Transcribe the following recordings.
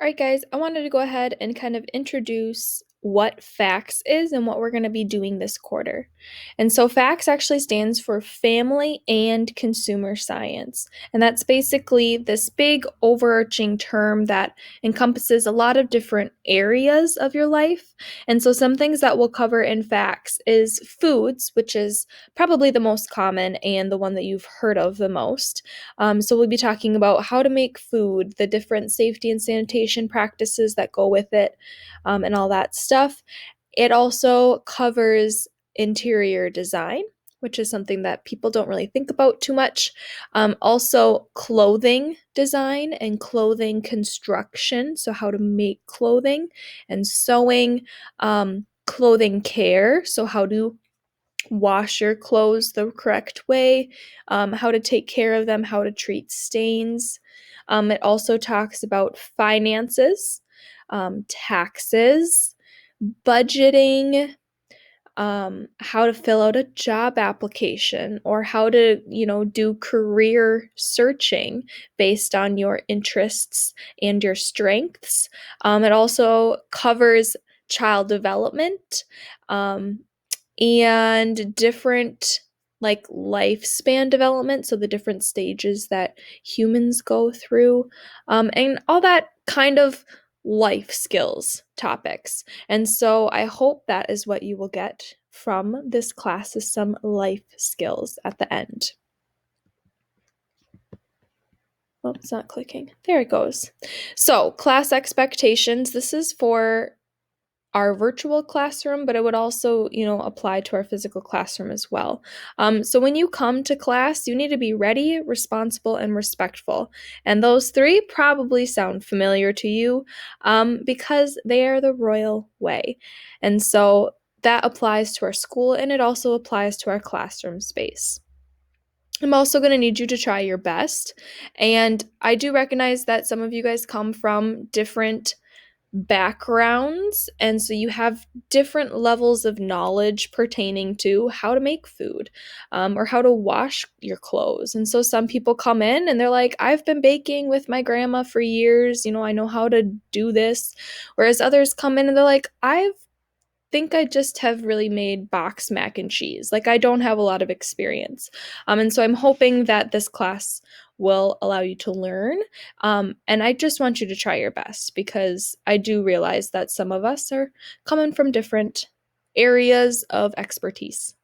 All right, guys, I wanted to go ahead and kind of introduce what FACS is and what we're going to be doing this quarter. And so FACS actually stands for Family and Consumer Science. And that's basically this big overarching term that encompasses a lot of different areas of your life. And so some things that we'll cover in FACS is foods, which is probably the most common and the one that you've heard of the most. So we'll be talking about how to make food, the different safety and sanitation practices that go with it, and all that stuff. It also covers interior design, which is something that people don't really think about too much. Also, clothing design and clothing construction, so how to make clothing and sewing, clothing care, so how to wash your clothes the correct way, how to take care of them, how to treat stains. It also talks about finances, taxes, budgeting, how to fill out a job application or how to, do career searching based on your interests and your strengths. It also covers child development, and different like lifespan development, so the different stages that humans go through, and all that kind of life skills topics. And so I hope that is what you will get from this class, is some life skills at the end. Oh, it's not clicking. There it goes. So class expectations. This is for our virtual classroom, but it would also, apply to our physical classroom as well. So when you come to class, you need to be ready, responsible, and respectful. And those three probably sound familiar to you, because they are the royal way. And so that applies to our school, and it also applies to our classroom space. I'm also going to need you to try your best. And I do recognize that some of you guys come from different backgrounds, and so you have different levels of knowledge pertaining to how to make food, or how to wash your clothes. And so some people come in and they're like, I've been baking with my grandma for years, I know how to do this. Whereas others come in and they're like, I think I just have really made box mac and cheese. Like, I don't have a lot of experience. And so I'm hoping that this class will allow you to learn. And I just want you to try your best, because I do realize that some of us are coming from different areas of expertise.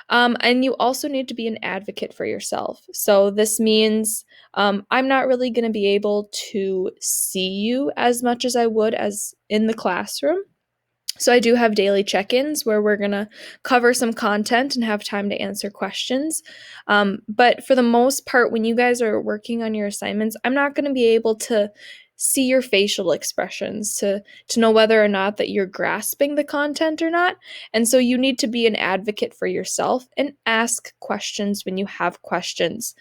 And you also need to be an advocate for yourself. So this means I'm not really going to be able to see you as much as I would as in the classroom. So I do have daily check-ins where we're going to cover some content and have time to answer questions. But for the most part, when you guys are working on your assignments, I'm not going to be able to see your facial expressions to know whether or not that you're grasping the content or not. And so you need to be an advocate for yourself and ask questions when you have questions.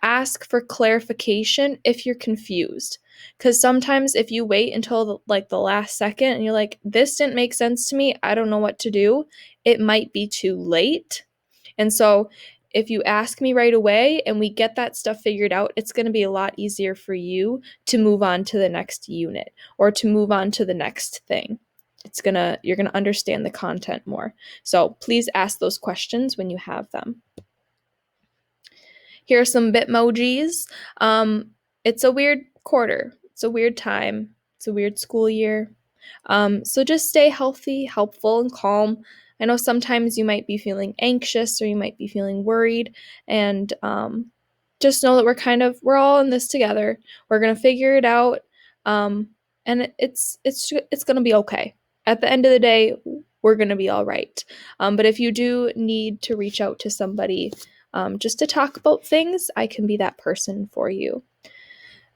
Ask for clarification if you're confused. Because sometimes if you wait until the last second and you're like, this didn't make sense to me, I don't know what to do, it might be too late. And so if you ask me right away and we get that stuff figured out, it's going to be a lot easier for you to move on to the next unit or to move on to the next thing. You're going to understand the content more. So please ask those questions when you have them. Here are some Bitmojis. It's a weird quarter. It's a weird time. It's a weird school year. So just stay healthy, helpful, and calm. I know sometimes you might be feeling anxious or you might be feeling worried, and just know that we're all in this together. We're gonna figure it out, and it's gonna be okay. At the end of the day, we're gonna be all right. But if you do need to reach out to somebody, just to talk about things, I can be that person for you.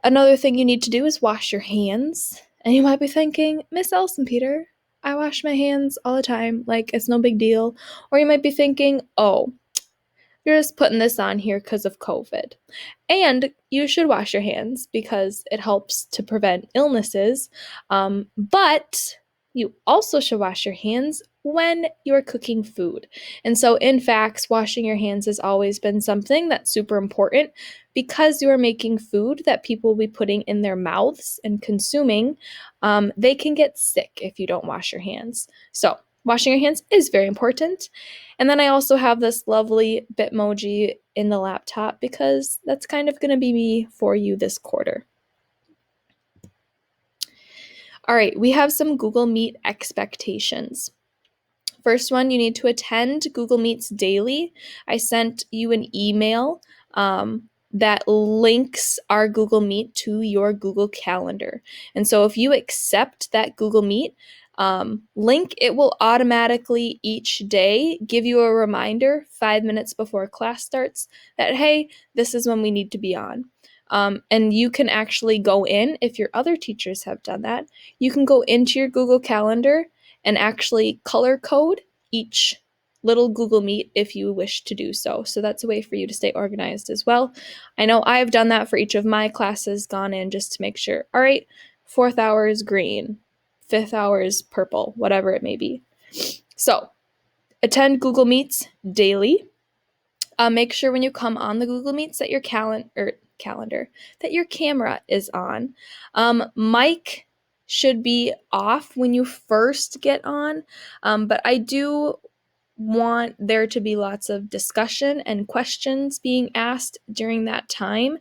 Another thing you need to do is wash your hands. And you might be thinking, Miss Elson-Peter, I wash my hands all the time, like it's no big deal. Or you might be thinking, oh, you're just putting this on here because of COVID. And you should wash your hands because it helps to prevent illnesses. But you also should wash your hands when you're cooking food. And so in FACS, washing your hands has always been something that's super important because you are making food that people will be putting in their mouths and consuming. They can get sick if you don't wash your hands. So washing your hands is very important. And then I also have this lovely Bitmoji in the laptop because that's kind of going to be me for you this quarter. All right, we have some Google Meet expectations. First one, you need to attend Google Meets daily. I sent you an email that links our Google Meet to your Google Calendar. And so if you accept that Google Meet link, it will automatically each day give you a reminder 5 minutes before class starts that, hey, this is when we need to be on. And you can actually go in, if your other teachers have done that, you can go into your Google Calendar and actually color code each little Google Meet if you wish to do so. So that's a way for you to stay organized as well. I know I've done that for each of my classes, gone in just to make sure, all right, 4th hour is green, 5th hour is purple, whatever it may be. So attend Google Meets daily. Make sure when you come on the Google Meets that your calendar, that your camera is on. Mic should be off when you first get on, but I do want there to be lots of discussion and questions being asked during that time.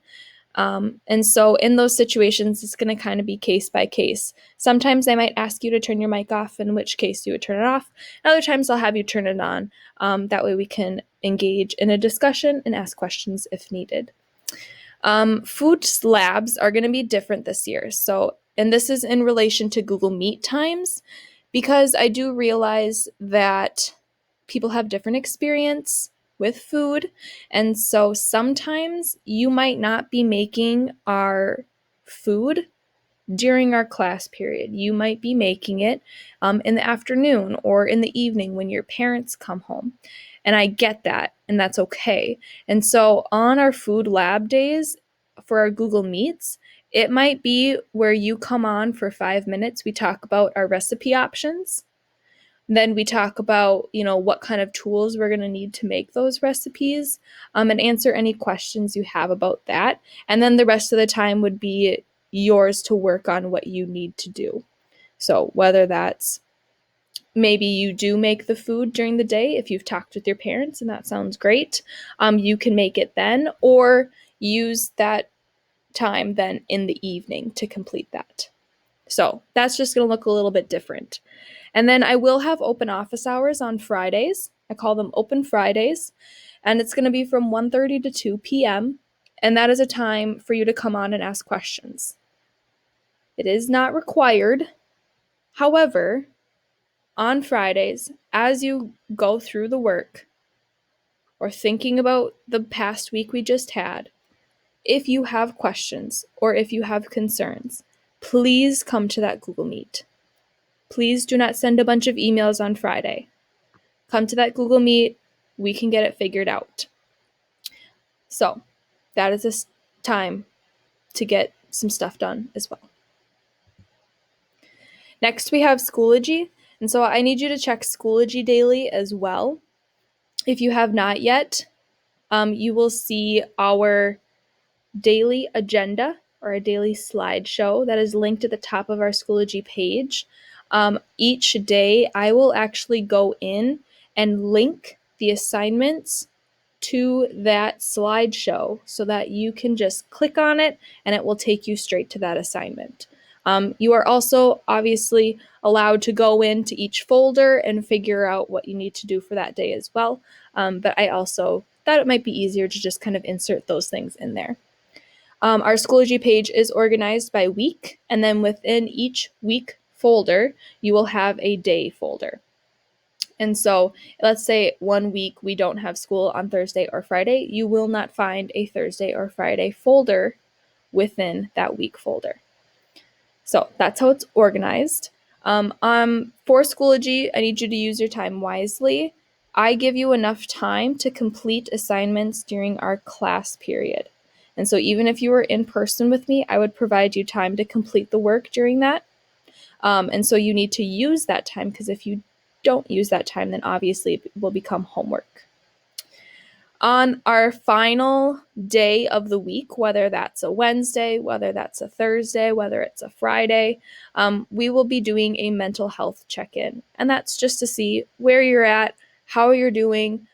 And so in those situations, it's going to kind of be case by case. Sometimes they might ask you to turn your mic off, in which case you would turn it off. Other times they'll have you turn it on. That way we can engage in a discussion and ask questions if needed. Food labs are going to be different this year. So, and this is in relation to Google Meet times, because I do realize that people have different experience with food. And so sometimes you might not be making our food during our class period. You might be making it in the afternoon or in the evening when your parents come home. And I get that, and that's okay. And so on our food lab days for our Google Meets, it might be where you come on for 5 minutes. We talk about our recipe options. Then we talk about, what kind of tools we're going to need to make those recipes, and answer any questions you have about that. And then the rest of the time would be yours to work on what you need to do. So whether that's maybe you do make the food during the day, if you've talked with your parents and that sounds great, you can make it then, or use that time then in the evening to complete that. So that's just going to look a little bit different. And then I will have open office hours on Fridays. I call them Open Fridays. And it's going to be from 1:30 to 2 p.m. And that is a time for you to come on and ask questions. It is not required. However, on Fridays, as you go through the work or thinking about the past week we just had, if you have questions or if you have concerns, please come to that Google Meet. Please do not send a bunch of emails on Friday. Come to that Google Meet. We can get it figured out. So that is a time to get some stuff done as well. Next, we have Schoology. And so I need you to check Schoology daily as well. If you have not yet, you will see our daily agenda or a daily slideshow that is linked at the top of our Schoology page. Each day, I will actually go in and link the assignments to that slideshow so that you can just click on it and it will take you straight to that assignment. You are also obviously allowed to go into each folder and figure out what you need to do for that day as well. But I also thought it might be easier to just kind of insert those things in there. Our Schoology page is organized by week, and then within each week folder, you will have a day folder. And so let's say 1 week we don't have school on Thursday or Friday, you will not find a Thursday or Friday folder within that week folder. So that's how it's organized. For Schoology, I need you to use your time wisely. I give you enough time to complete assignments during our class period. And so even if you were in person with me, I would provide you time to complete the work during that. And so you need to use that time, because if you don't use that time, then obviously it will become homework. On our final day of the week, whether that's a Wednesday, whether that's a Thursday, whether it's a Friday, we will be doing a mental health check-in. And that's just to see where you're at, how you're doing,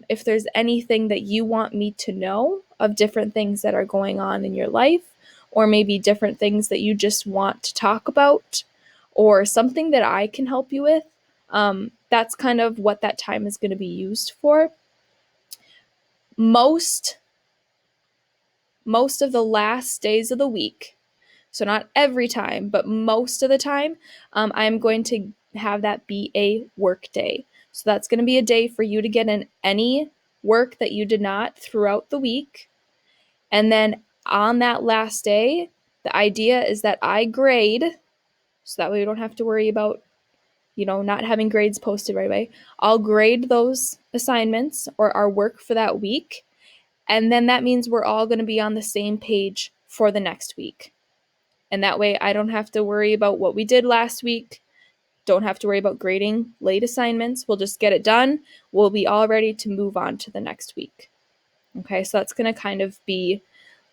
if there's anything that you want me to know of different things that are going on in your life, or maybe different things that you just want to talk about, or something that I can help you with. That's kind of what that time is going to be used for. Most of the last days of the week, so not every time, but most of the time, I'm going to have that be a work day. So that's going to be a day for you to get in any work that you did not throughout the week. And then on that last day, the idea is that I grade, so that way we don't have to worry about, not having grades posted right away. I'll grade those assignments or our work for that week. And then that means we're all going to be on the same page for the next week. And that way I don't have to worry about what we did last week. Don't have to worry about grading late assignments. We'll just get it done. We'll be all ready to move on to the next week. Okay, so that's going to kind of be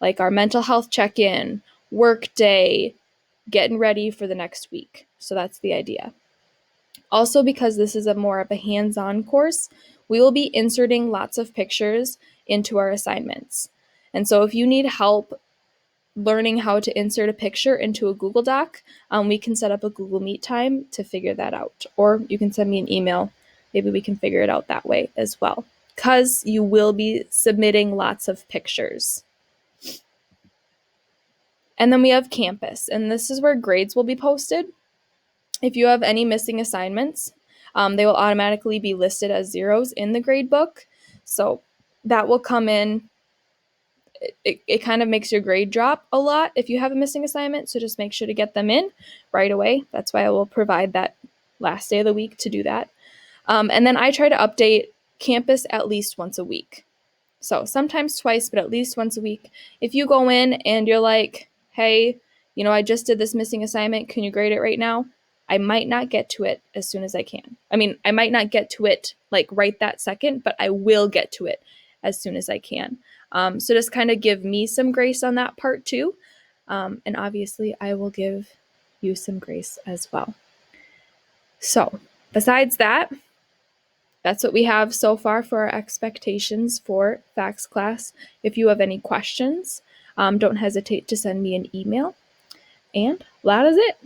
like our mental health check-in, work day, getting ready for the next week. So that's the idea. Also, because this is more of a hands-on course, we will be inserting lots of pictures into our assignments. And so if you need help learning how to insert a picture into a Google Doc, we can set up a Google Meet time to figure that out. Or you can send me an email. Maybe we can figure it out that way as well, because you will be submitting lots of pictures. And then we have campus, and this is where grades will be posted. If you have any missing assignments, they will automatically be listed as zeros in the grade book. So that will come in. It kind of makes your grade drop a lot if you have a missing assignment. So just make sure to get them in right away. That's why I will provide that last day of the week to do that. And then I try to update campus at least once a week. So sometimes twice, but at least once a week. If you go in and you're like, hey, I just did this missing assignment. Can you grade it right now? I might not get to it as soon as I can. I mean, I might not get to it like right that second, but I will get to it as soon as I can. So just kind of give me some grace on that part too. And obviously I will give you some grace as well. So besides that, that's what we have so far for our expectations for FACS class. If you have any questions, don't hesitate to send me an email. And that is it.